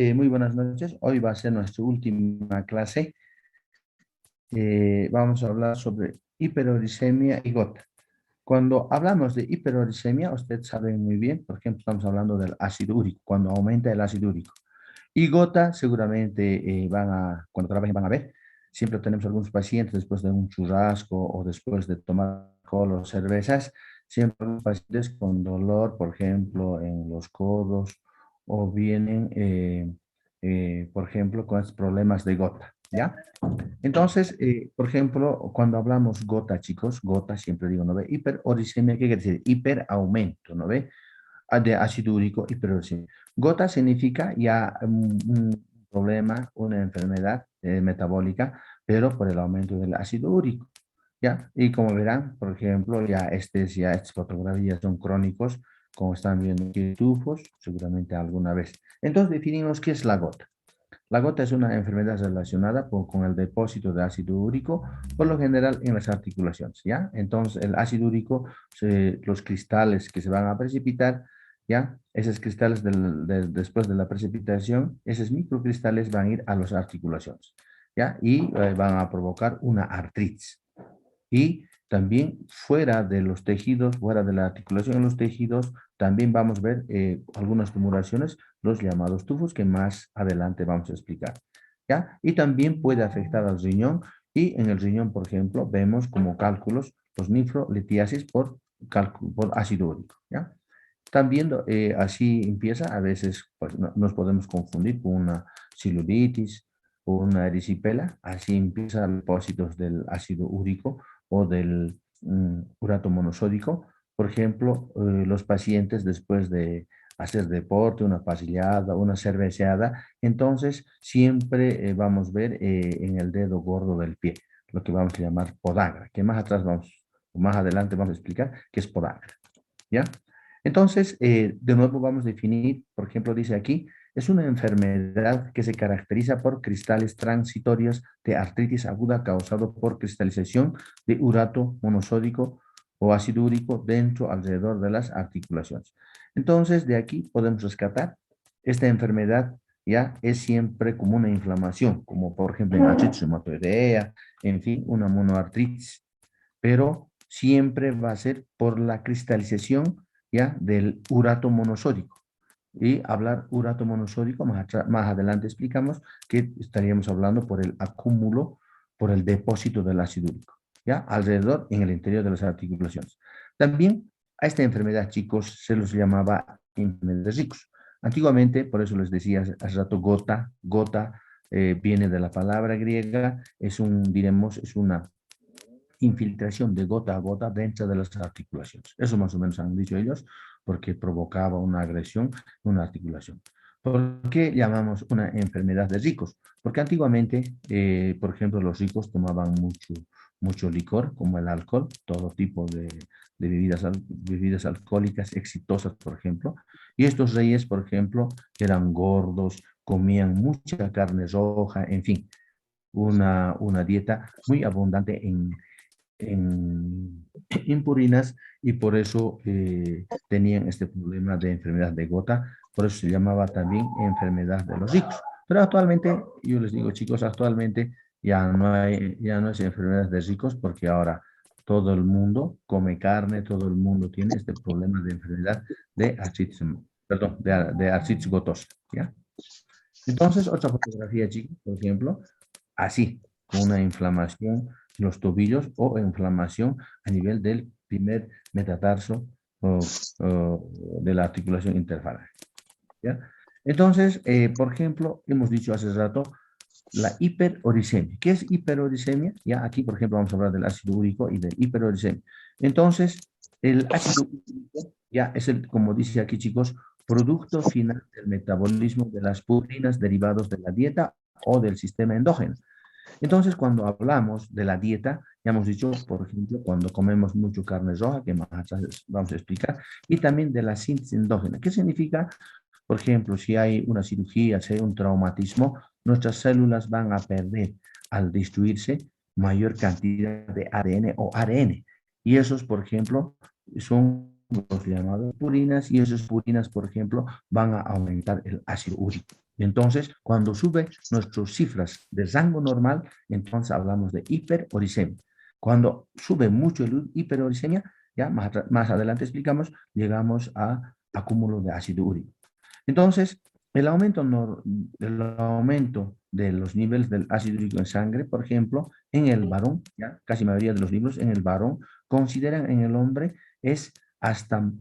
Muy buenas noches. Hoy va a ser nuestra última clase. Vamos a hablar sobre hiperuricemia y gota. Cuando hablamos de hiperuricemia, ustedes saben muy bien, por ejemplo, estamos hablando del ácido úrico, cuando aumenta el ácido úrico. Y gota, seguramente cuando trabajen van a ver, siempre tenemos algunos pacientes después de un churrasco o después de tomar alcohol o cervezas, siempre algunos pacientes con dolor, por ejemplo, en los codos o vienen, por ejemplo, con estos problemas de gota, ¿ya? Entonces, por ejemplo, cuando hablamos gota, chicos, gota, siempre digo, ¿no ve? Hiperuricemia, ¿qué quiere decir? Hiperaumento, ¿no ve? De ácido úrico hiperuricemia. Gota significa ya un problema, una enfermedad metabólica, pero por el aumento del ácido úrico, ¿ya? Y como verán, por ejemplo, estas fotografías son crónicos, como están viendo aquí, tufos, seguramente alguna vez. Entonces, definimos qué es la gota. La gota es una enfermedad relacionada con el depósito de ácido úrico, por lo general en las articulaciones, ¿ya? Entonces, el ácido úrico, los cristales que se van a precipitar, ¿ya? Esos cristales después de la precipitación, esos microcristales van a ir a las articulaciones, ¿ya? Y van a provocar una artritis. Y también fuera de los tejidos, fuera de la articulación en los tejidos, también vamos a ver algunas tumoraciones, los llamados tufos, que más adelante vamos a explicar. ¿Ya? Y también puede afectar al riñón, y en el riñón, por ejemplo, vemos como cálculos, los nifrolitiasis por ácido úrico. ¿Ya? También así empieza, a veces pues, nos podemos confundir con una celulitis o una erisipela, así empiezan los depósitos del ácido úrico o del urato monosódico. Por ejemplo, los pacientes después de hacer deporte, una pasillada, una cerveceada, entonces siempre vamos a ver en el dedo gordo del pie, lo que vamos a llamar podagra, que más atrás vamos, o más adelante vamos a explicar qué es podagra, ¿ya? Entonces, de nuevo vamos a definir, por ejemplo, dice aquí, es una enfermedad que se caracteriza por cristales transitorios de artritis aguda causado por cristalización de urato monosódico o ácido úrico dentro, alrededor de las articulaciones. Entonces, de aquí podemos rescatar, esta enfermedad ya es siempre como una inflamación, como por ejemplo en artritis reumatoidea, en fin, una monoartritis, pero siempre va a ser por la cristalización ya del urato monosódico. Y hablar urato monosódico, más adelante explicamos que estaríamos hablando por el acúmulo, por el depósito del ácido úrico, ¿ya? Alrededor, en el interior de las articulaciones. También a esta enfermedad, chicos, se los llamaba enfermedad de ricos. Antiguamente, por eso les decía hace rato, gota viene de la palabra griega, diremos, es una infiltración de gota a gota dentro de las articulaciones. Eso más o menos han dicho ellos, porque provocaba una agresión en una articulación. ¿Por qué llamamos una enfermedad de ricos? Porque antiguamente, por ejemplo, los ricos tomaban mucho licor, como el alcohol, todo tipo de bebidas alcohólicas exitosas, por ejemplo. Y estos reyes, por ejemplo, eran gordos, comían mucha carne roja, en fin, una dieta muy abundante en purinas, y por eso tenían este problema de enfermedad de gota, por eso se llamaba también enfermedad de los ricos. Pero actualmente, yo les digo chicos, actualmente ya no es enfermedad de ricos, porque ahora todo el mundo come carne, todo el mundo tiene este problema de enfermedad de artritis, perdón, de artritis gotosa, ¿ya? Entonces, otra fotografía, chicos, por ejemplo, así, con una inflamación en los tobillos o inflamación a nivel del primer metatarso de la articulación interfalange, ¿ya? Entonces, por ejemplo, hemos dicho hace rato la hiperuricemia. ¿Qué es hiperuricemia? Ya aquí, por ejemplo, vamos a hablar del ácido úrico y del hiperuricemia. Entonces, el ácido úrico ya es como dice aquí, chicos, producto final del metabolismo de las purinas derivados de la dieta o del sistema endógeno. Entonces, cuando hablamos de la dieta, ya hemos dicho, por ejemplo, cuando comemos mucho carne roja, que más atrás vamos a explicar, y también de la síntesis endógena. ¿Qué significa? Por ejemplo, si hay una cirugía, si hay un traumatismo, nuestras células van a perder, al destruirse, mayor cantidad de ADN o ARN. Y esos, por ejemplo, son los llamados purinas, y esas purinas, por ejemplo, van a aumentar el ácido úrico. Entonces, cuando sube nuestras cifras de rango normal, entonces hablamos de hiperuricemia. Cuando sube mucho el hiperuricemia, ya más adelante explicamos, llegamos a acúmulo de ácido úrico. Entonces, el aumento, el aumento de los niveles del ácido úrico en sangre, por ejemplo, en el varón, ya casi la mayoría de los libros en el varón consideran en el hombre es hasta,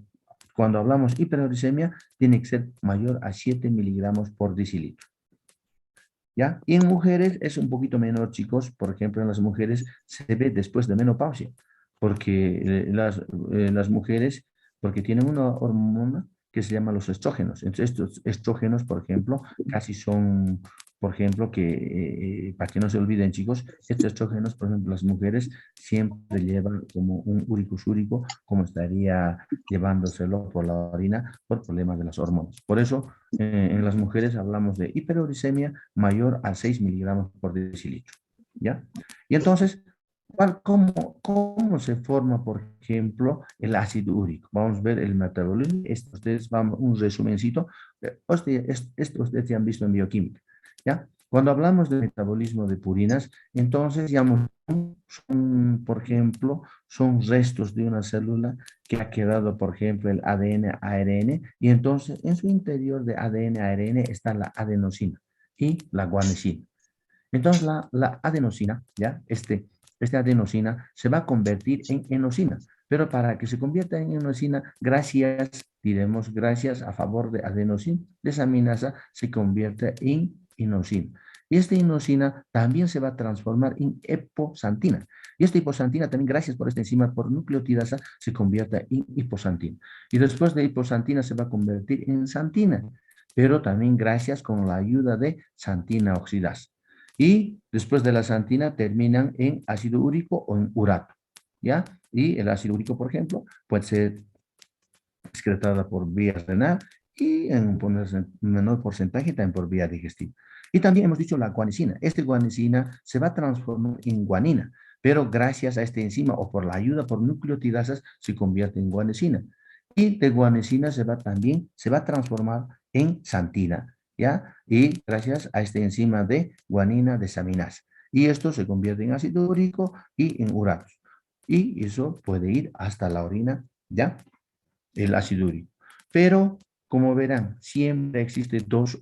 cuando hablamos hiperuricemia, tiene que ser mayor a 7 miligramos por decilitro. ¿Ya? Y en mujeres es un poquito menor, chicos. Por ejemplo, en las mujeres se ve después de menopausia, porque las mujeres, porque tienen una hormona que se llama los estrógenos. Entonces, estos estrógenos, por ejemplo, casi son, por ejemplo, para que no se olviden, chicos, estos estrógenos, por ejemplo, las mujeres siempre llevan como un úricus úrico, como estaría llevándoselo por la orina por problemas de las hormonas. Por eso, en las mujeres hablamos de hiperuricemia mayor a 6 miligramos por decilitro, ¿ya? Y entonces, ¿cómo se forma, por ejemplo, el ácido úrico? Vamos a ver el metabolismo. Ustedes vamos un resumencito. Esto ustedes ya han visto en bioquímica, ¿ya? Cuando hablamos de metabolismo de purinas, entonces, digamos, son, por ejemplo, son restos de una célula que ha quedado, por ejemplo, el ADN, ARN, y entonces en su interior de ADN, ARN está la adenosina y la guanosina. Entonces la adenosina, ¿ya? Esta adenosina se va a convertir en enosina, pero para que se convierta en enosina, diremos gracias a favor de adenosina, desaminasa se convierte en inosina. Y esta inosina también se va a transformar en hiposantina. Y esta hiposantina también, gracias por esta enzima, por nucleotidasa, se convierte en hiposantina. Y después de hiposantina se va a convertir en santina, pero también gracias con la ayuda de santina oxidasa. Y después de la santina terminan en ácido úrico o en urato, ¿ya? Y el ácido úrico, por ejemplo, puede ser excretada por vía renal y en un menor porcentaje también por vía digestiva. Y también hemos dicho la guanisina. Esta guanisina se va a transformar en guanina, pero gracias a esta enzima o por la ayuda por nucleotidasas se convierte en guanisina. Y de guanisina también se va a transformar en santina, ¿ya? Y gracias a esta enzima de guanina desaminasa. Y esto se convierte en ácido úrico y en uratos. Y eso puede ir hasta la orina, ¿ya? El ácido úrico. Pero, como verán, siempre existen dos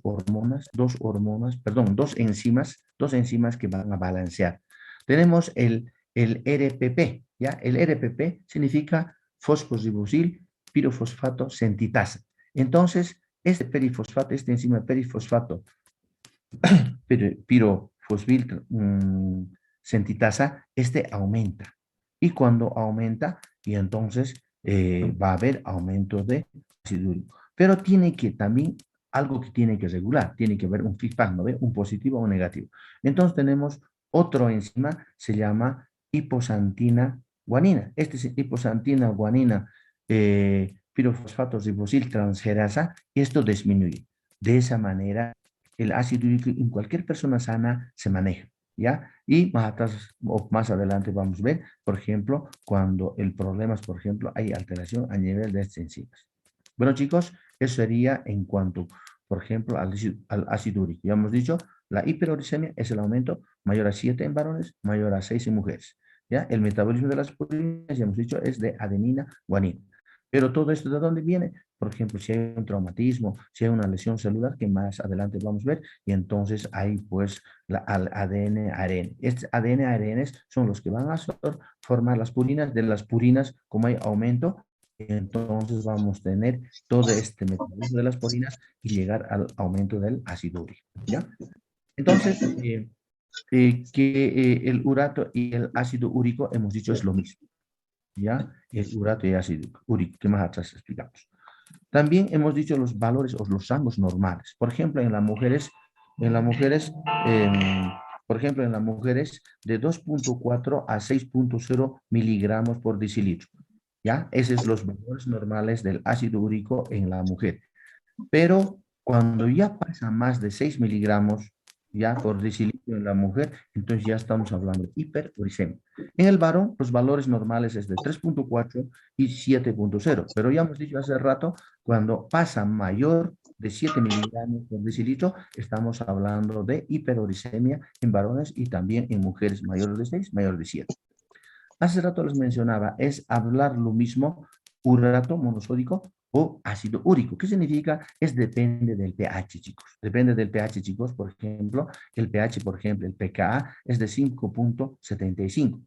enzimas que van a balancear. Tenemos el RPP, ¿ya? El RPP significa fosforibosil pirofosfato sintitasa. Entonces, esta enzima perifosfato pirofosfil sintitasa, aumenta. Y cuando aumenta, y entonces va a haber aumento de ácido úrico. Pero tiene que también, algo que tiene que regular, tiene que haber un feedback, ¿no ve? Un positivo o un negativo. Entonces tenemos otro enzima, se llama hiposantina guanina. Este es hiposantina guanina, pirofosfato ribosil transferasa, y esto disminuye. De esa manera, el ácido úrico en cualquier persona sana se maneja, ¿ya? Y más atrás o más adelante vamos a ver, por ejemplo, cuando el problema es, por ejemplo, hay alteración a nivel de estas enzimas. Bueno, chicos, eso sería en cuanto, por ejemplo, al ácido úrico. Ya hemos dicho, la hiperuricemia es el aumento mayor a 7 en varones, mayor a 6 en mujeres. ¿Ya? El metabolismo de las purinas, ya hemos dicho, es de adenina, guanina. Pero todo esto, ¿de dónde viene? Por ejemplo, si hay un traumatismo, si hay una lesión celular, que más adelante vamos a ver, y entonces hay pues el ADN, ARN. Estos ADN, ARN son los que van a formar las purinas. De las purinas, como hay aumento, entonces vamos a tener todo este metabolismo de las purinas y llegar al aumento del ácido úrico, ¿ya? Entonces, el urato y el ácido úrico, hemos dicho, es lo mismo, ¿ya? El urato y ácido úrico, que más atrás explicamos. También hemos dicho los valores o los rangos normales. Por ejemplo, en las mujeres, por ejemplo, en las mujeres de 2.4 a 6.0 miligramos por decilitro. ¿Ya? Esos son los valores normales del ácido úrico en la mujer. Pero cuando ya pasa más de 6 miligramos, ya por decilitro en la mujer, entonces ya estamos hablando de hiperuricemia. En el varón, los valores normales es de 3.4 y 7.0, pero ya hemos dicho hace rato, cuando pasa mayor de 7 miligramos por decilitro, estamos hablando de hiperuricemia en varones y también en mujeres mayores de 6, mayores de 7. Hace rato les mencionaba, es hablar lo mismo, urato monosódico o ácido úrico. ¿Qué significa? Es depende del pH, chicos. Depende del pH, chicos. Por ejemplo, el pH, por ejemplo, el pKa es de 5.75.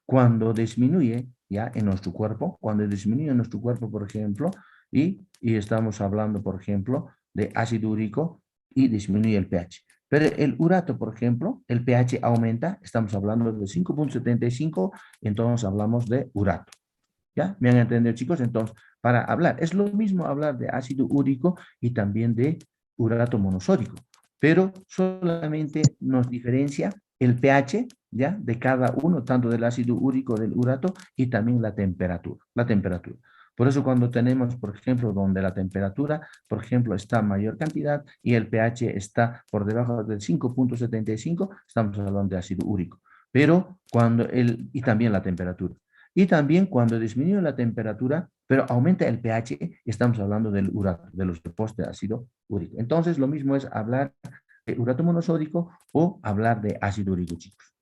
Cuando disminuye ya en nuestro cuerpo, cuando disminuye en nuestro cuerpo, por ejemplo, y estamos hablando, por ejemplo, de ácido úrico y disminuye el pH. Pero el urato, por ejemplo, el pH aumenta, estamos hablando de 5.75, entonces hablamos de urato. ¿Ya? ¿Me han entendido, chicos? Entonces, para hablar, es lo mismo hablar de ácido úrico y también de urato monosódico, pero solamente nos diferencia el pH, ¿ya? De cada uno, tanto del ácido úrico, del urato, y también la temperatura, la temperatura. Por eso cuando tenemos, por ejemplo, donde la temperatura, por ejemplo, está en mayor cantidad y el pH está por debajo del 5.75, estamos hablando de ácido úrico. Pero cuando y también la temperatura. Y también cuando disminuye la temperatura, pero aumenta el pH, estamos hablando del urato, de los depósitos de ácido úrico. Entonces, lo mismo es hablar de urato monosódico o hablar de ácido úrico, chicos.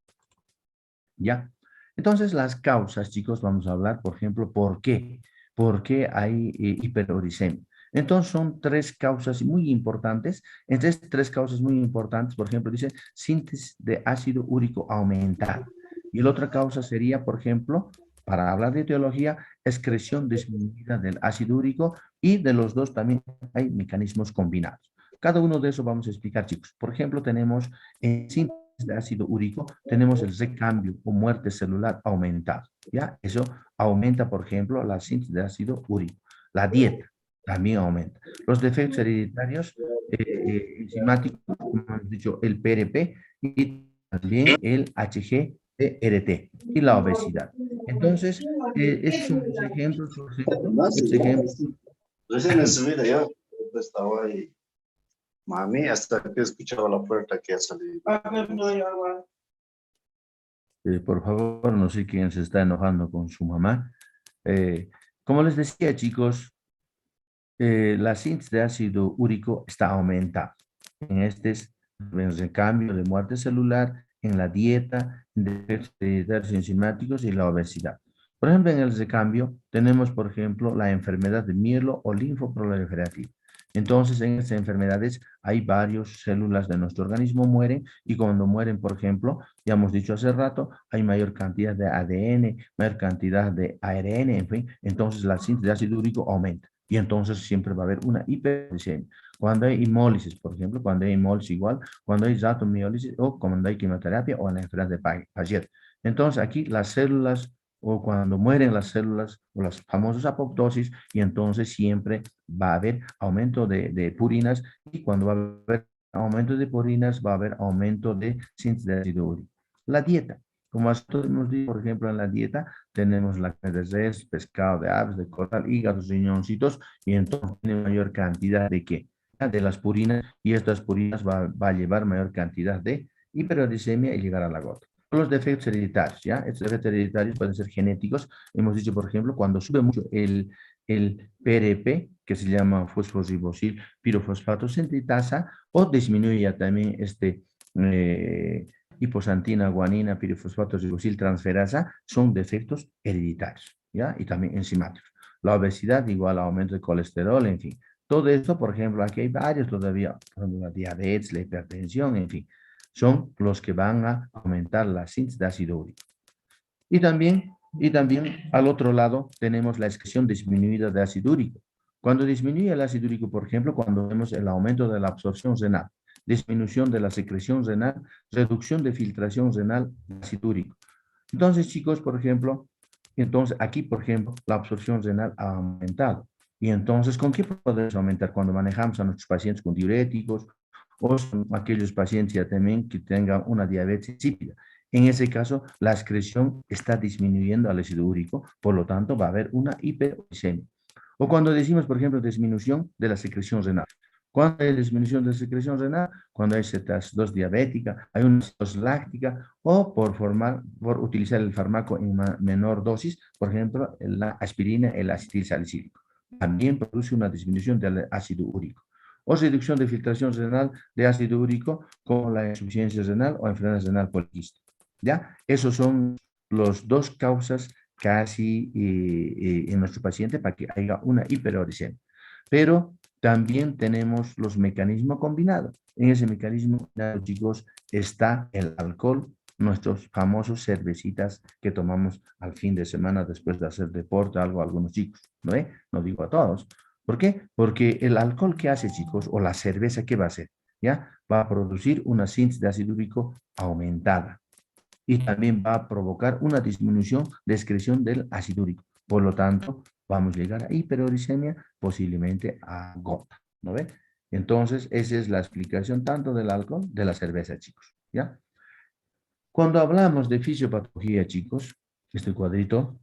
¿Ya? Entonces, las causas, chicos, vamos a hablar, por ejemplo, ¿por qué? ¿Por qué hay hiperuricemia? Entonces, son tres causas muy importantes. Entre estas tres causas muy importantes, por ejemplo, dice síntesis de ácido úrico aumentada. Y la otra causa sería, por ejemplo, para hablar de etiología, excreción disminuida del ácido úrico, y de los dos también hay mecanismos combinados. Cada uno de esos vamos a explicar, chicos. Por ejemplo, tenemos síntesis de ácido úrico, tenemos el recambio o muerte celular aumentado, ¿ya? Eso aumenta, por ejemplo, la síntesis de ácido úrico. La dieta también aumenta. Los defectos hereditarios enzimáticos, como hemos dicho, el PRP y también el HGRT y la obesidad. Entonces, estos son los ejemplos, por ejemplo, No, sí, estos ya, ejemplos. sí. Recién en su vida yo estaba ahí, mami, hasta que escuchaba la puerta que ha salido. Por favor, no sé quién se está enojando con su mamá. Como les decía, chicos, la síntesis de ácido úrico está aumentada en en el cambio de muerte celular, en la dieta, de enzimáticos y la obesidad. Por ejemplo, en el recambio tenemos, por ejemplo, la enfermedad de mielo o linfoproliferativa. Entonces, en estas enfermedades hay varias células de nuestro organismo mueren, y cuando mueren, por ejemplo, ya hemos dicho hace rato, hay mayor cantidad de ADN, mayor cantidad de ARN, en fin, entonces la síntesis de ácido úrico aumenta. Y entonces siempre va a haber una hiperuricemia. Cuando hay hemólisis, por ejemplo, cuando hay hemólisis igual, cuando hay dato-miólisis o cuando hay quimioterapia o en la enfermedad de Paget. Entonces aquí las células, o cuando mueren las células o las famosas apoptosis, y entonces siempre va a haber aumento de purinas, y cuando va a haber aumento de purinas va a haber aumento de síntesis de ácido úrico. La dieta. Como hemos dicho, por ejemplo, en la dieta tenemos la carne de res, pescado de aves, de coral, hígados, riñoncitos, y entonces tiene mayor cantidad de qué? De las purinas, y estas purinas va a llevar mayor cantidad de hiperuricemia y llegar a la gota. Los defectos hereditarios, ¿ya? Estos defectos hereditarios pueden ser genéticos. Hemos dicho, por ejemplo, cuando sube mucho el PRP, que se llama fosforibosil pirofosfato sintitasa, o disminuye también hiposantina, guanina, pirofosfato ribosil transferasa, son defectos hereditarios, ¿ya? Y también enzimáticos. La obesidad igual a aumento de colesterol, en fin. Todo esto, por ejemplo, aquí hay varios todavía, por ejemplo, la diabetes, la hipertensión, en fin, son los que van a aumentar la síntesis de ácido úrico. Y también al otro lado tenemos la excreción disminuida de ácido úrico. Cuando disminuye el ácido úrico, por ejemplo, cuando vemos el aumento de la absorción renal, disminución de la secreción renal, reducción de filtración renal de ácido úrico. Entonces, chicos, por ejemplo, entonces aquí, por ejemplo, la absorción renal ha aumentado. Y entonces, ¿con qué podemos aumentar? Cuando manejamos a nuestros pacientes con diuréticos, o son aquellos pacientes ya también que tengan una diabetes insípida. En ese caso, la excreción está disminuyendo al ácido úrico, por lo tanto, va a haber una hiperuricemia. O cuando decimos, por ejemplo, disminución de la secreción renal. Cuando hay disminución de la secreción renal, cuando hay cetoacidosis diabética, hay una cetosis láctica, o por utilizar el fármaco en menor dosis, por ejemplo, la aspirina, el acetilsalicílico. También produce una disminución del ácido úrico. o reducción de filtración renal de ácido úrico como la insuficiencia renal o enfermedad renal poliquística. ¿Ya? Esos son los dos causas casi en nuestro paciente para que haya una hiperuricemia. Pero también tenemos los mecanismos combinados. En ese mecanismo combinado, chicos, está el alcohol, nuestros famosos cervecitas que tomamos al fin de semana después de hacer deporte, algo algunos chicos, ¿no? No digo a todos. ¿Por qué? Porque el alcohol que hace, chicos, o la cerveza, ¿qué va a hacer? ¿Ya? Va a producir una síntesis de ácido úrico aumentada y también va a provocar una disminución de excreción del ácido úrico. Por lo tanto, vamos a llegar a hiperuricemia, posiblemente a gota, ¿no ve? Entonces, esa es la explicación tanto del alcohol, de la cerveza, chicos, ¿ya? Cuando hablamos de fisiopatología, chicos, este cuadrito,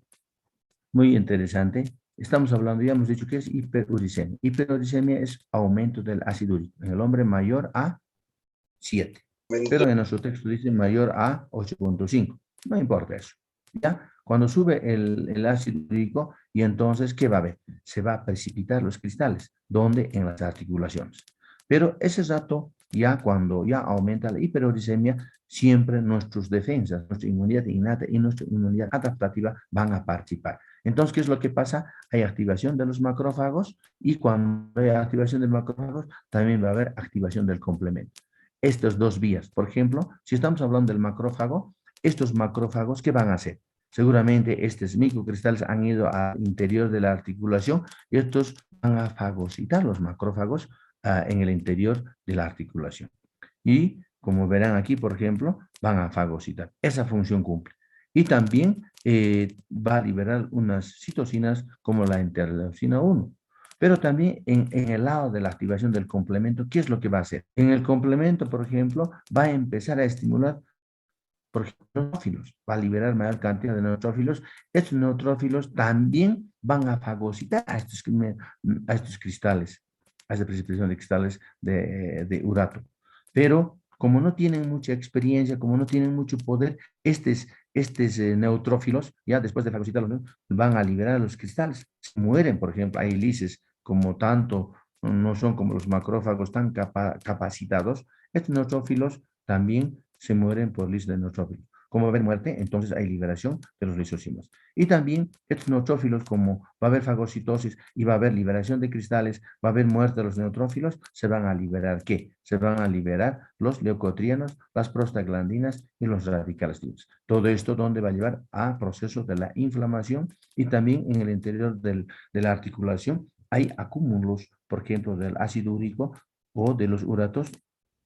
muy interesante, estamos hablando, ya hemos dicho que es hiperuricemia. Hiperuricemia es aumento del ácido úrico en el hombre mayor a 7. Pero en nuestro texto dice mayor a 8.5. No importa eso. ¿Ya? Cuando sube el ácido úrico, y entonces, ¿qué va a haber? Se va a precipitar los cristales. ¿Dónde? En las articulaciones. Pero ese rato, ya cuando ya aumenta la hiperuricemia, siempre nuestras defensas, nuestra inmunidad innata y nuestra inmunidad adaptativa van a participar. Entonces, ¿qué es lo que pasa? Hay activación de los macrófagos y cuando hay activación de macrófagos, también va a haber activación del complemento. Estas dos vías, por ejemplo, si estamos hablando del macrófago, estos macrófagos, ¿qué van a hacer? Seguramente estos microcristales han ido al interior de la articulación y estos van a fagocitar los macrófagos en el interior de la articulación. Y como verán aquí, por ejemplo, van a fagocitar. Esa función cumple. Y también va a liberar unas citocinas como la interleucina 1. Pero también en el lado de la activación del complemento, ¿qué es lo que va a hacer? En el complemento, por ejemplo, va a empezar a estimular, por ejemplo, neutrófilos, va a liberar mayor cantidad de neutrófilos. Estos neutrófilos también van a fagocitar a estos cristales, a esta precipitación de cristales de urato. Pero como no tienen mucha experiencia, como no tienen mucho poder, estos neutrófilos, ya después de fagocitarlos, van a liberar los cristales. Se mueren, por ejemplo, hay lisis, como tanto no son como los macrófagos tan capacitados, estos neutrófilos también se mueren por lisis de neutrófilos. Como va a haber muerte, entonces hay liberación de los lisocimas. Y también estos neutrófilos, como va a haber fagocitosis y va a haber liberación de cristales, va a haber muerte de los neutrófilos, se van a liberar ¿qué? Se van a liberar los leucotrienos, las prostaglandinas y los radicales libres. Todo esto donde va a llevar a procesos de la inflamación y también en el interior de la articulación hay acúmulos, por ejemplo, del ácido úrico o de los uratos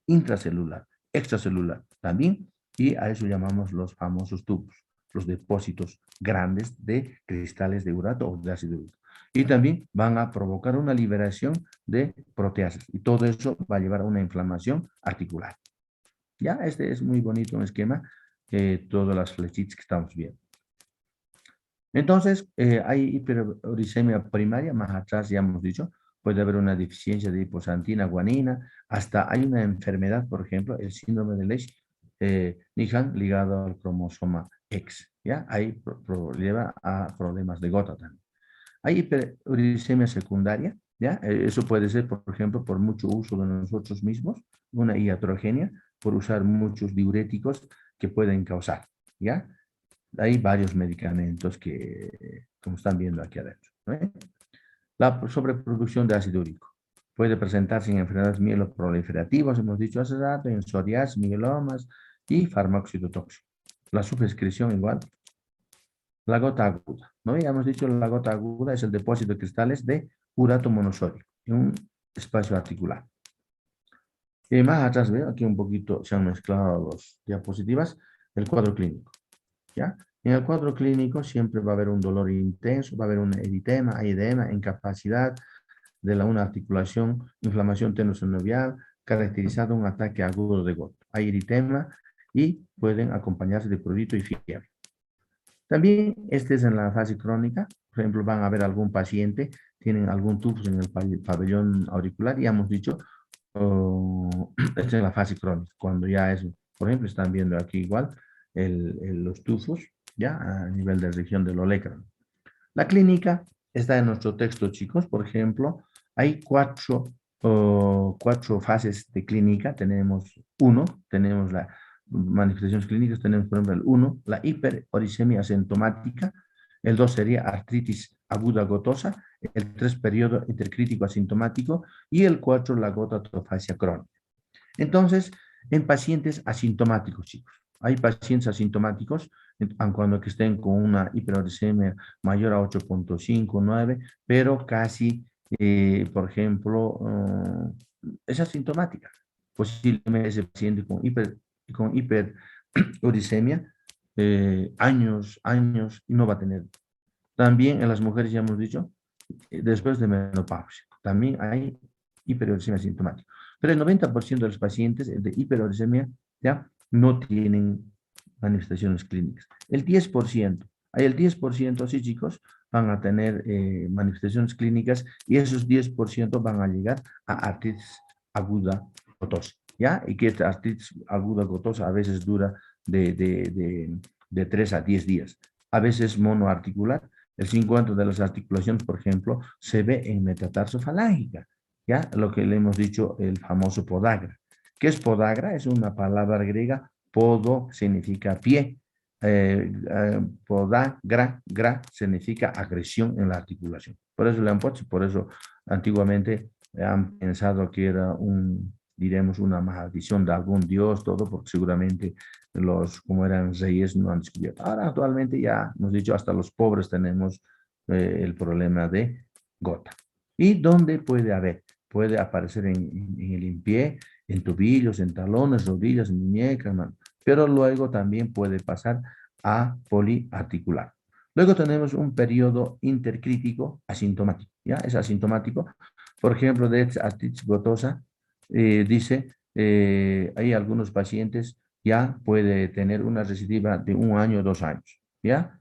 intracelular, extracelular también, y a eso llamamos los famosos tubos, los depósitos grandes de cristales de urato o de ácido úrico. Y también van a provocar una liberación de proteasas y todo eso va a llevar a una inflamación articular. Ya, este es muy bonito un esquema, todas las flechitas que estamos viendo. Entonces, hay hiperuricemia primaria, más atrás ya hemos dicho, puede haber una deficiencia de hiposantina, guanina, hasta hay una enfermedad, por ejemplo, el síndrome de Lesch-Nyhan ligado al cromosoma X, ¿ya? Ahí lleva a problemas de gota también. Hay hiperuricemia secundaria, ¿ya? Eso puede ser, por ejemplo, por mucho uso de nosotros mismos, una iatrogenia, por usar muchos diuréticos que pueden causar, ¿ya? Hay varios medicamentos que, como están viendo aquí adentro, ¿no? La sobreproducción de ácido úrico puede presentarse en enfermedades mieloproliferativas, hemos dicho hace rato, en psoriasis, mielomas y farmacocitotóxico. La subsecreción igual. La gota aguda, ¿no? Ya hemos dicho la gota aguda es el depósito de cristales de urato monosódico en un espacio articular. Y más atrás veo, aquí un poquito se han mezclado las diapositivas, el cuadro clínico. ¿Ya? En el cuadro clínico siempre va a haber un dolor intenso, va a haber un eritema, hay edema, incapacidad de una articulación, inflamación tenosynovial, caracterizado un ataque agudo de gota. Hay eritema y pueden acompañarse de prurito y fiebre. También este es en la fase crónica, por ejemplo, van a ver algún paciente, tienen algún tufo en el pabellón auricular, y hemos dicho, esta es la fase crónica, cuando ya es, por ejemplo, están viendo aquí igual los tufos, ya a nivel de región del olecrano. La clínica está en nuestro texto, chicos, por ejemplo, hay 4 4 fases de clínica. Tenemos las manifestaciones clínicas, tenemos por ejemplo el 1, la hiperorisemia asintomática, el 2 sería artritis aguda gotosa, el 3 periodo intercrítico asintomático y el 4 la gotatofasia crónica. Entonces, en pacientes asintomáticos, chicos, hay pacientes asintomáticos, aun cuando que estén con una hiperuricemia mayor a 8.5, 9, pero casi, por ejemplo, es asintomática. Posiblemente ese paciente con hiperuricemia, años, y no va a tener. También en las mujeres, ya hemos dicho, después de menopausia, también hay hiperuricemia asintomática. Pero el 90% de los pacientes de hiperuricemia ya no tienen manifestaciones clínicas. El 10%, sí chicos, van a tener manifestaciones clínicas y esos 10% van a llegar a artritis aguda gotosa, ¿ya? Y que esta artritis aguda gotosa a veces dura de 3 a 10 días, a veces monoarticular. El 50% de las articulaciones, por ejemplo, se ve en metatarso falángica, ¿ya? Lo que le hemos dicho, el famoso podagra. ¿Qué es podagra? Es una palabra griega. Podo significa pie. Podagra, gra, significa agresión en la articulación. Por eso le han puesto, por eso antiguamente han pensado que era diremos, una maldición de algún dios, todo, porque seguramente como eran reyes, no han descubierto. Ahora, actualmente ya hemos dicho, hasta los pobres tenemos el problema de gota. ¿Y dónde puede haber? Puede aparecer en el pie, en tobillos, en talones, rodillas, en muñecas, mano. Pero luego también puede pasar a poliarticular. Luego tenemos un periodo intercrítico asintomático, ¿ya? Es asintomático. Por ejemplo, de artritis gotosa, dice, hay algunos pacientes ya puede tener una recidiva de 1 año o 2 años, ¿ya?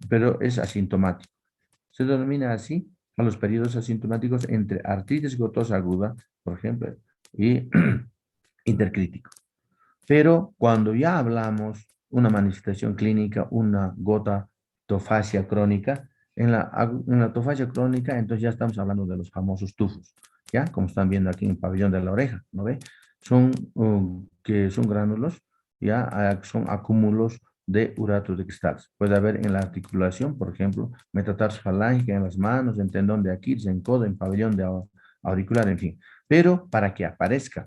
Pero es asintomático. Se denomina así a los periodos asintomáticos entre artritis gotosa aguda, por ejemplo, y intercrítico. Pero cuando ya hablamos una manifestación clínica, una gotatofasia crónica, en la tofasia crónica, entonces ya estamos hablando de los famosos tufos, ¿ya? Como están viendo aquí en el pabellón de la oreja, ¿no ve? Que son gránulos, ¿ya? Son acúmulos de urato de cristales. Puede haber en la articulación, por ejemplo, metatarso falángica en las manos, en tendón de Aquiles, en codo, en pabellón de auricular, en fin. Pero para que aparezca,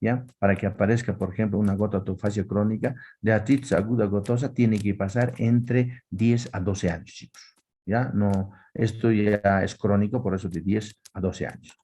¿ya? Para que aparezca, por ejemplo, una gotatofasia crónica de artritis aguda gotosa, tiene que pasar entre 10 a 12 años, chicos, ¿ya? No, esto ya es crónico, por eso de 10 a 12 años.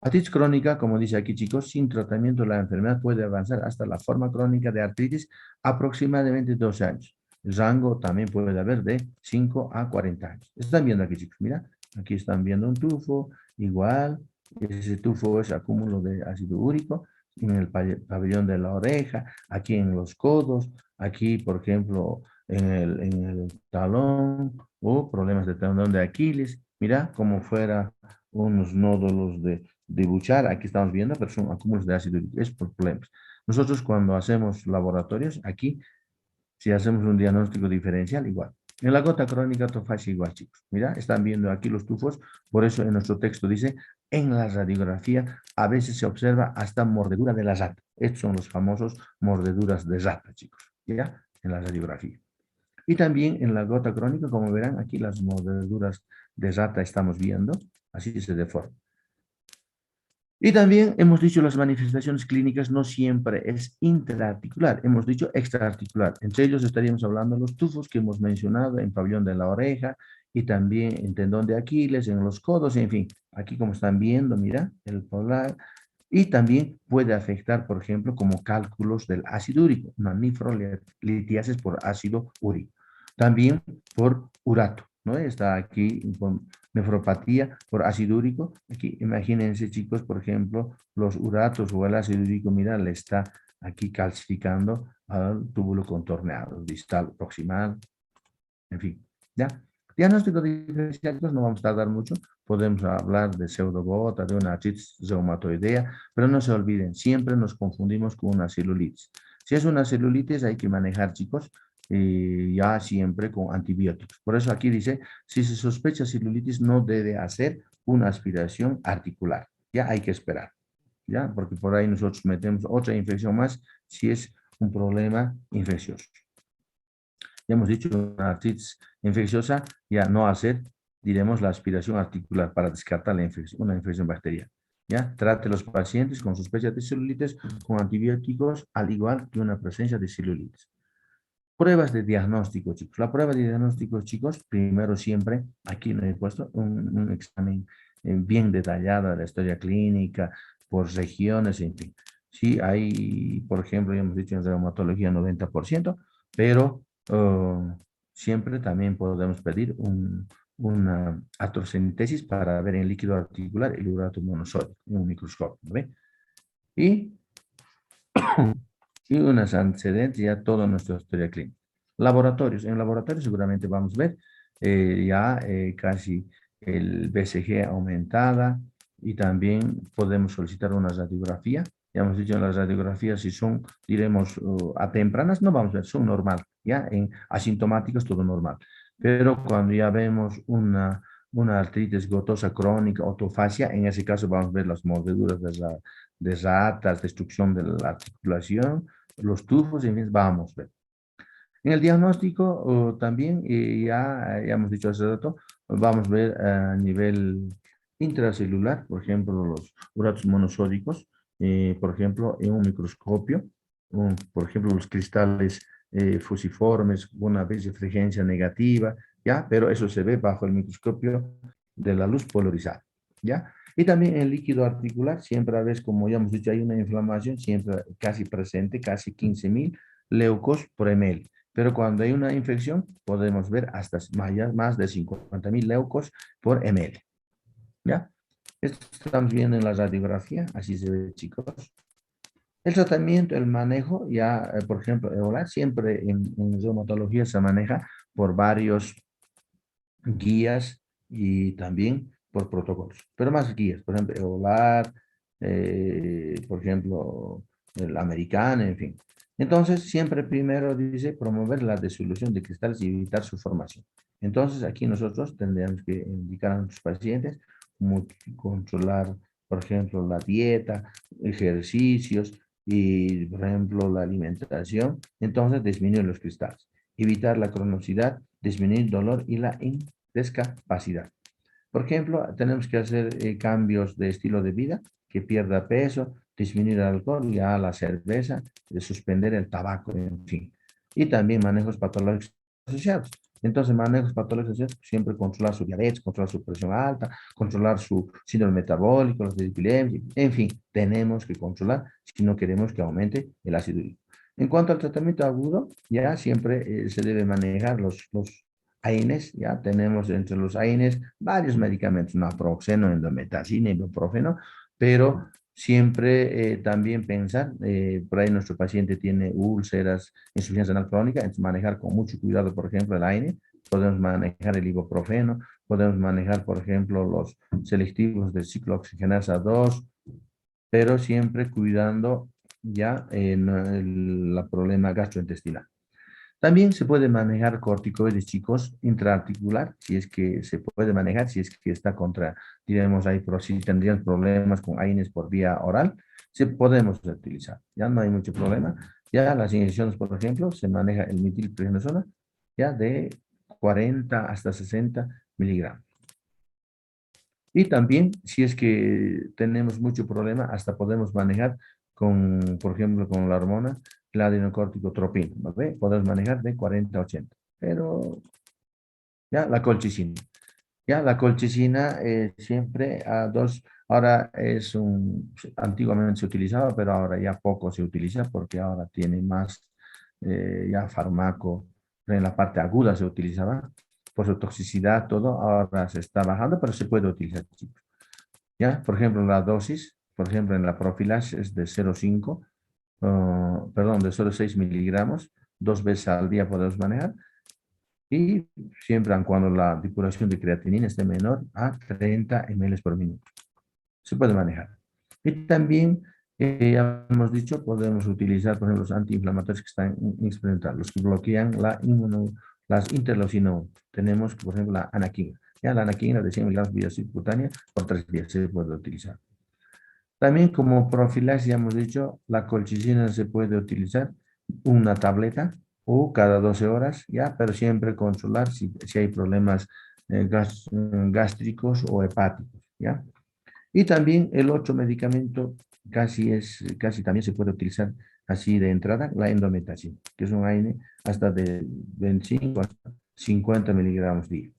Artritis crónica, como dice aquí, chicos, sin tratamiento la enfermedad puede avanzar hasta la forma crónica de artritis aproximadamente 12 años. El rango también puede haber de 5 a 40 años. Están viendo aquí, chicos, mira, aquí están viendo un tufo, igual, ese tufo es acúmulo de ácido úrico en el pabellón de la oreja, aquí en los codos, aquí, por ejemplo, en el talón, o problemas de tendón de Aquiles, mira, como fuera unos nódulos de Buchar, aquí estamos viendo, pero son acúmulos de ácido úrico, es por problemas. Nosotros cuando hacemos laboratorios, aquí, si hacemos un diagnóstico diferencial, igual. En la gota crónica tofasia igual, chicos. Mira, están viendo aquí los tufos, por eso en nuestro texto dice, en la radiografía a veces se observa hasta mordedura de la rata. Estos son los famosos mordeduras de rata, chicos, ¿ya? En la radiografía. Y también en la gota crónica, como verán, aquí las mordeduras de rata estamos viendo, así se deforma. Y también hemos dicho las manifestaciones clínicas no siempre es intraarticular, hemos dicho extraarticular. Entre ellos estaríamos hablando de los tufos que hemos mencionado en pabellón de la oreja y también en tendón de Aquiles, en los codos, en fin. Aquí como están viendo, mira, el polar. Y también puede afectar, por ejemplo, como cálculos del ácido úrico, una nefrolitiasis por ácido úrico. También por urato, ¿no? Está aquí con nefropatía por ácido úrico. Aquí, imagínense, chicos, por ejemplo, los uratos o el ácido úrico, mira, le está aquí calcificando al túbulo contorneado, distal, proximal, en fin, ¿ya? Diagnóstico diferencial, pues no vamos a tardar mucho. Podemos hablar de pseudogota, de una artritis reumatoidea, pero no se olviden, siempre nos confundimos con una celulitis. Si es una celulitis, hay que manejar, chicos, ya siempre con antibióticos. Por eso aquí dice, si se sospecha celulitis, no debe hacer una aspiración articular. Ya hay que esperar, ¿ya? Porque por ahí nosotros metemos otra infección más si es un problema infeccioso. Ya hemos dicho, una artritis infecciosa, ya no hacer, diremos, la aspiración articular para descartar una infección bacteriana. ¿Ya? Trate los pacientes con sospecha de celulitis con antibióticos, al igual que una presencia de celulitis. Pruebas de diagnóstico, chicos. La prueba de diagnóstico, chicos, primero siempre, aquí lo he puesto, un examen bien detallado de la historia clínica, por regiones, en fin. Sí, hay, por ejemplo, ya hemos dicho en reumatología 90%, pero siempre también podemos pedir una artrocentesis para ver en líquido articular el urato monosódico, en un microscopio, ¿ve? Y y unas antecedentes, ya toda nuestra historia clínica. Laboratorios. En laboratorios seguramente vamos a ver casi el BCG aumentada y también podemos solicitar una radiografía. Ya hemos dicho en las radiografías, si son, diremos, a tempranas, no vamos a ver, son normal, ya en asintomáticos todo normal. Pero cuando ya vemos una artritis gotosa crónica, autofasia, en ese caso vamos a ver las mordeduras de ratas, destrucción de la articulación, los tubos, en fin, vamos a ver. En el diagnóstico también, ya hemos dicho hace rato, vamos a ver a nivel intracelular, por ejemplo, los uratos monosódicos, por ejemplo, en un microscopio, por ejemplo, los cristales fusiformes, una vez de frecuencia negativa, ¿ya? Pero eso se ve bajo el microscopio de la luz polarizada, ¿ya? Y también en líquido articular, siempre a veces, como ya hemos dicho, hay una inflamación siempre casi presente, casi 15.000 leucos por ml. Pero cuando hay una infección, podemos ver hasta más de 50.000 leucos por ml. ¿Ya? Esto estamos viendo en la radiografía, así se ve, chicos. El tratamiento, el manejo, ya, por ejemplo, EOLAR, siempre en reumatología se maneja por varios guías y también por protocolos, pero más guías, por ejemplo, EOLAR, por ejemplo, el americano, en fin. Entonces, siempre primero dice promover la disolución de cristales y evitar su formación. Entonces, aquí nosotros tendríamos que indicar a nuestros pacientes cómo controlar, por ejemplo, la dieta, ejercicios y, por ejemplo, la alimentación. Entonces, disminuir los cristales, evitar la cronosidad, disminuir el dolor y la discapacidad. Por ejemplo, tenemos que hacer cambios de estilo de vida, que pierda peso, disminuir el alcohol, ya la cerveza, suspender el tabaco, en fin. Y también manejos patológicos asociados. Entonces, manejos patológicos asociados, siempre controlar su diabetes, controlar su presión alta, controlar su síndrome metabólico, los desequilibrios, en fin, tenemos que controlar si no queremos que aumente el ácido úrico. En cuanto al tratamiento agudo, ya siempre se debe manejar los AINES, ya tenemos entre los AINES varios medicamentos, naproxeno, endometacina, ibuprofeno, pero siempre también pensar, por ahí nuestro paciente tiene úlceras, insuficiencia renal crónica, entonces manejar con mucho cuidado, por ejemplo, el AINE, podemos manejar el ibuprofeno, podemos manejar, por ejemplo, los selectivos de ciclooxigenasa 2, pero siempre cuidando ya el problema gastrointestinal. También se puede manejar corticoides, chicos, intraarticular, si es que se puede manejar, si es que está contra, diremos ahí, pero si tendrían problemas con AINES por vía oral, se podemos utilizar, ya no hay mucho problema. Ya las inyecciones, por ejemplo, se maneja el metilprednisona, ya de 40 hasta 60 miligramos. Y también, si es que tenemos mucho problema, hasta podemos manejar con, por ejemplo, con la hormona, la adenocorticotropina, ¿no ve? Podemos manejar de 40 a 80. Pero, ya, la colchicina. Ya, la colchicina siempre a dos, ahora es antiguamente se utilizaba, pero ahora ya poco se utiliza porque ahora tiene más, ya fármaco, en la parte aguda se utilizaba, por su toxicidad, todo, ahora se está bajando, pero se puede utilizar, chicos. ¿Ya? Por ejemplo, la dosis, por ejemplo, en la profilaxis es de 0,5, perdón, de 0,6 miligramos, 2 veces al día podemos manejar, y siempre y cuando la depuración de creatinina esté menor a 30 ml por minuto. Se puede manejar. Y también, ya hemos dicho, podemos utilizar, por ejemplo, los antiinflamatorios que están experimentados, los que bloquean las interleucina 1. Tenemos, por ejemplo, la anakinra. Ya la anaquina de 100 miligramos vía subcutánea por 3 días se puede utilizar. También como profilaxis, ya hemos dicho, la colchicina se puede utilizar una tableta o cada 12 horas, ya, pero siempre controlar si hay problemas gástricos o hepáticos, ya. Y también el otro medicamento casi también se puede utilizar así de entrada, la endometacina, que es un AINE hasta de 25 hasta 50 miligramos día.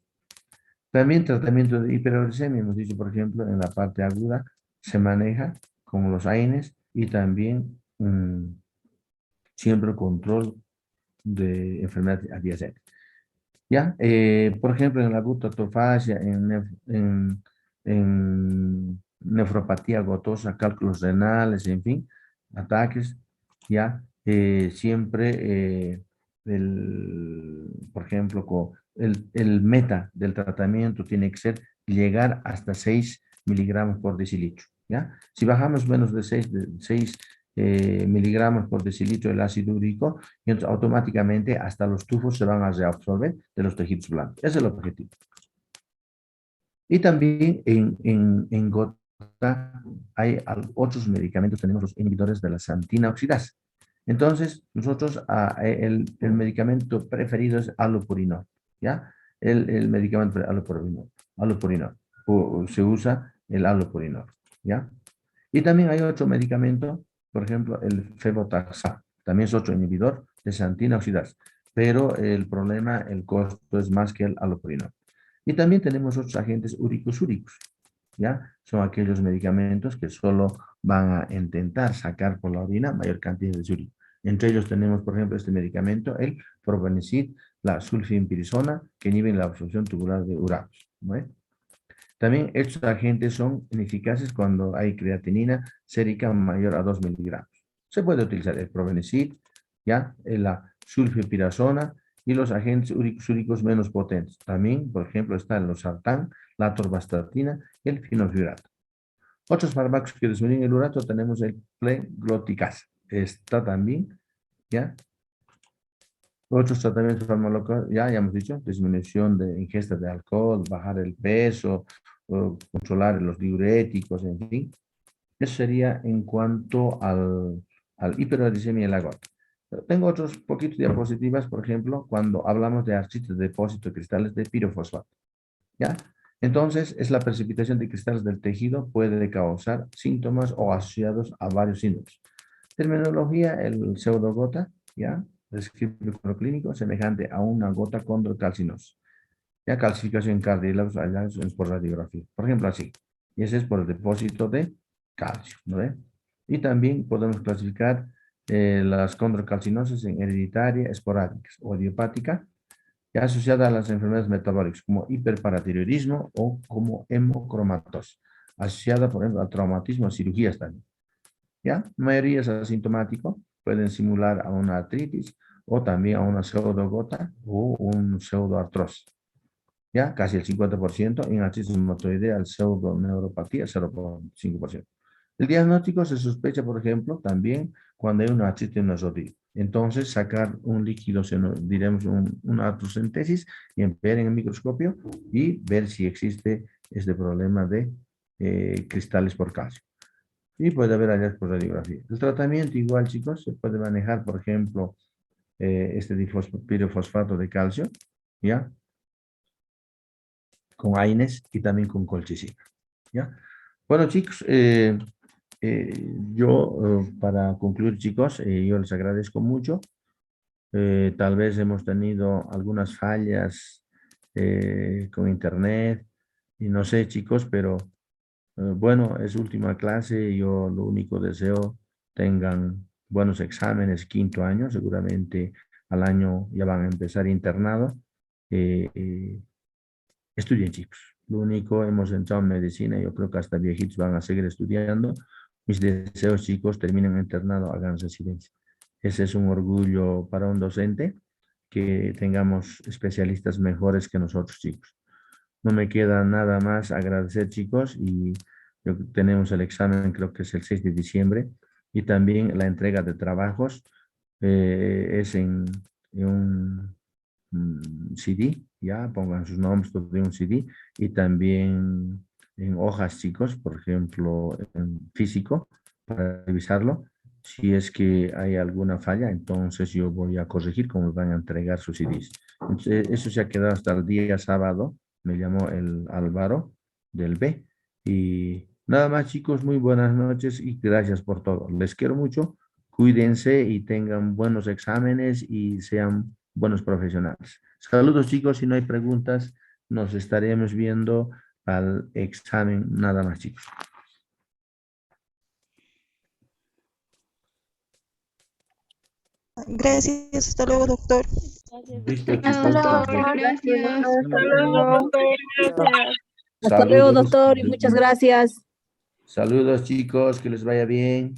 También tratamiento de hiperuricemia, hemos dicho, por ejemplo, en la parte aguda se maneja con los AINES y también siempre control de enfermedad adyacente. ¿Ya? Por ejemplo, en la gutatofagia, en nefropatía gotosa, cálculos renales, en fin, ataques, ¿ya? Siempre, por ejemplo, el meta del tratamiento tiene que ser llegar hasta 6 miligramos por decilitro, ¿ya? Si bajamos menos de 6 miligramos por decilitro del ácido úrico, y entonces automáticamente hasta los tufos se van a reabsorber de los tejidos blancos. Ese es el objetivo. Y también en gota hay otros medicamentos, tenemos los inhibidores de la santina oxidasa. Entonces, nosotros el medicamento preferido es allopurinol, ¿ya? El medicamento allopurinol. Se usa el allopurinol, ¿ya? Y también hay otro medicamento, por ejemplo, el febutaxal. También es otro inhibidor de santina oxidasa, pero el problema, el costo es más que el allopurinol. Y también tenemos otros agentes úricos, ¿ya? Son aquellos medicamentos que solo van a intentar sacar por la orina mayor cantidad de úrico. Entre ellos tenemos, por ejemplo, este medicamento, el probenecid, la sulfimpirizona, que inhiben la absorción tubular de uranos, ¿no? También estos agentes son ineficaces cuando hay creatinina sérica mayor a 2 miligramos. Se puede utilizar el probenecid, ya, la sulfipirazona y los agentes úricos menos potentes. También, por ejemplo, están los sartán, la atorvastatina y el fenofibrato. Otros fármacos que disminuyen el urato tenemos el plegloticasa. Está también, ya. Otros tratamientos farmacológicos, ya hemos dicho, disminución de ingesta de alcohol, bajar el peso, controlar los diuréticos, en fin. Eso sería en cuanto al hiperuricemia y la gota. Pero tengo otros poquitos diapositivas, por ejemplo, cuando hablamos de artritis de depósito de cristales de pirofosfato. ¿Ya? Entonces, es la precipitación de cristales del tejido puede causar síntomas o asociados a varios síndromes. Terminología, el pseudogota, ¿ya? Describe el cuadro clínico semejante a una gota condrocalcinosa. Ya calcificación cardíaca por radiografía. Por ejemplo, así. Y ese es por el depósito de calcio, ¿no ve? Y también podemos clasificar las condrocalcinosis en hereditaria, esporádicas o idiopática, ya asociada a las enfermedades metabólicas como hiperparatiroidismo o como hemocromatosis, asociada, por ejemplo, al traumatismo, a cirugías también. ¿Ya? La mayoría es asintomático, pueden simular a una artritis o también a una pseudogota o un pseudoartrosis. ¿Ya? Casi el 50%, en artritis reumatoidea, el pseudoneuropatía, 0,5%. El diagnóstico se sospecha, por ejemplo, también cuando hay una artritis en una rodilla. Entonces, sacar un líquido, diremos una artrocentesis, y ver en el microscopio y ver si existe este problema de cristales por calcio. Y puede haber hallazgos por radiografía. El tratamiento igual, chicos, se puede manejar, por ejemplo, este pirofosfato de calcio, ¿ya? Con AINES y también con colchicina, ¿ya? Bueno, chicos, para concluir, chicos, yo les agradezco mucho. Tal vez hemos tenido algunas fallas con internet y no sé, chicos, pero bueno, es última clase. Yo lo único deseo tengan buenos exámenes, quinto año, seguramente al año ya van a empezar internado. Estudien, chicos. Lo único, hemos entrado en medicina, yo creo que hasta viejitos van a seguir estudiando. Mis deseos, chicos, terminen internado, hagan residencia. Ese es un orgullo para un docente, que tengamos especialistas mejores que nosotros, chicos. No me queda nada más agradecer, chicos, y tenemos el examen, creo que es el 6 de diciembre, y también la entrega de trabajos es en un CD, ya pongan sus nombres todo de un CD y también en hojas, chicos, por ejemplo, en físico, para revisarlo. Si es que hay alguna falla, entonces yo voy a corregir cómo me van a entregar sus CDs. Entonces, eso se ha quedado hasta el día sábado. Me llamó el Álvaro del B. Y nada más, chicos, muy buenas noches y gracias por todo. Les quiero mucho. Cuídense y tengan buenos exámenes y sean buenos profesionales. Saludos, chicos. Si no hay preguntas, nos estaremos viendo al examen. Nada más, chicos. Gracias, hasta luego, doctor. Listo, Hasta chicos. luego, Perfecto. gracias. Hasta luego. Gracias. Hasta luego, Saludos. doctor, y muchas gracias. Saludos, chicos. Que les vaya bien.